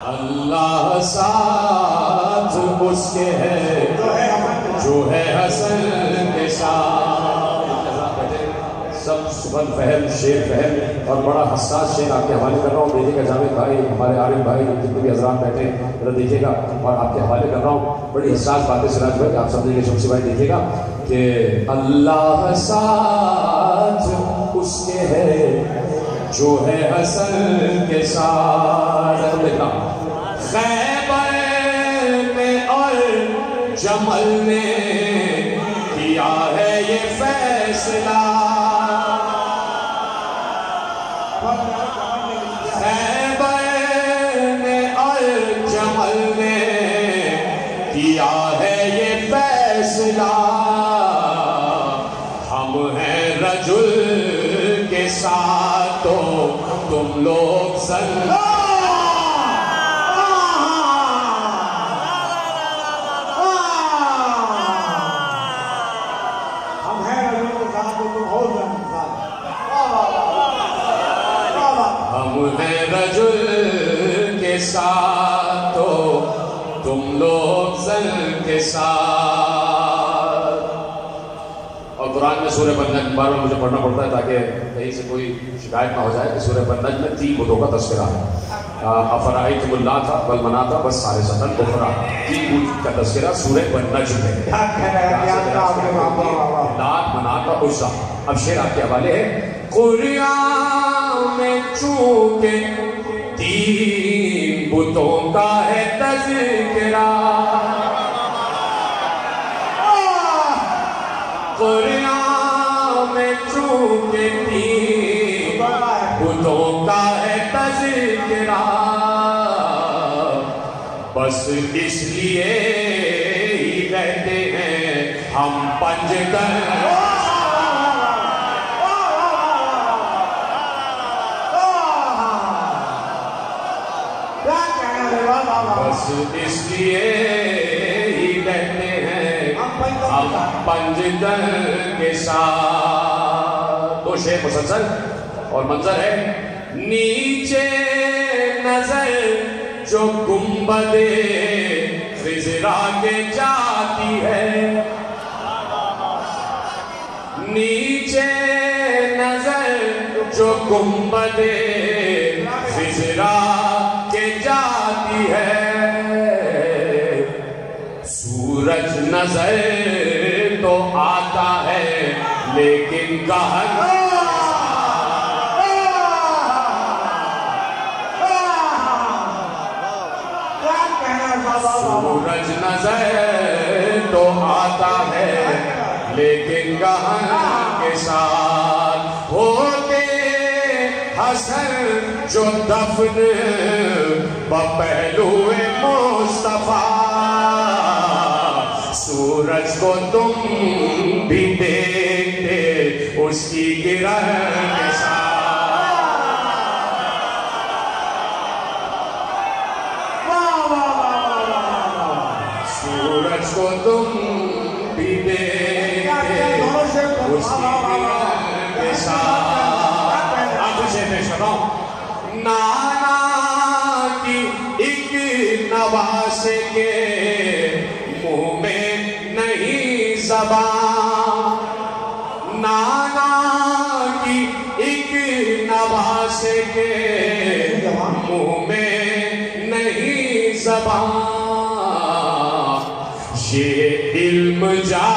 अल्लाह साथ उसके है जो है हसन के साथ। सब सुबह फहम शेर फहम और बड़ा हसास शेर आपके हवाले कर रहा हूँ। देखिएगा जावेद भाई, हमारे आरिफ भाई, जितने भी हजरात बैठे जरा देखिएगा और आपके हवाले कर रहा हूँ। बड़ी हसास बातें सिराज भाई आप समझेंगे। शमसी भाई देखिएगा कि अल्लाह साथ उसके है जो है हसन के साथ। देखना खैबर में और जमल में किया है ये फैसला। खैबर में और जमल में किया है ये फैसला। हम हैं रजुल के साथ तो तुम लोग सन। रजुल के साथ तो तुम लोग सन के साथ। और कुरान में सूरह बन्नज बार बार मुझे पढ़ना पड़ता है ताकि कहीं से कोई शिकायत ना हो जाए कि सूरह बन्नज में 3 बुतों का तस्करा है। अफराइतुमुल्लाह था बल मनाता बस सारे सतन उखरा। 3 बुत का तस्करा सूरह बन्नज में। लात मनाता उज़्ज़ा। अब शेर आपके हवाले है। कुरान में चूके 3 बुतों का है तज़किरा। कुरान में चूके 3 बुतों का है तज़किरा। बस इसलिए ही रहते हैं हम पंजतन। बस इसलिए ही रहते हैं हम पंजतन के साथ। 2 शेर मुसलसल और मंजर है। नीचे नजर जो गुंबदे खिज़रा के जाती है। नीचे नजर जो गुंबदे खिज़रा के जाती है। सूरज नजर तो आता है लेकिन कहाँ। सूरज नजर तो आता है लेकिन कहाँ के साथ होते हसन जो दफन बपहलुए मुस्तफा। सूरज को तुम भी देखते उसकी किरण के साथ। सूरज को तुम भी देखते उसकी किरण के साथ। आप से पेश कर रहा हूं। नाना की एक नवास के मुंह में नहीं ज़बान। नाना की एक नवास के मुंह में नहीं ज़बान। ये इल्म जा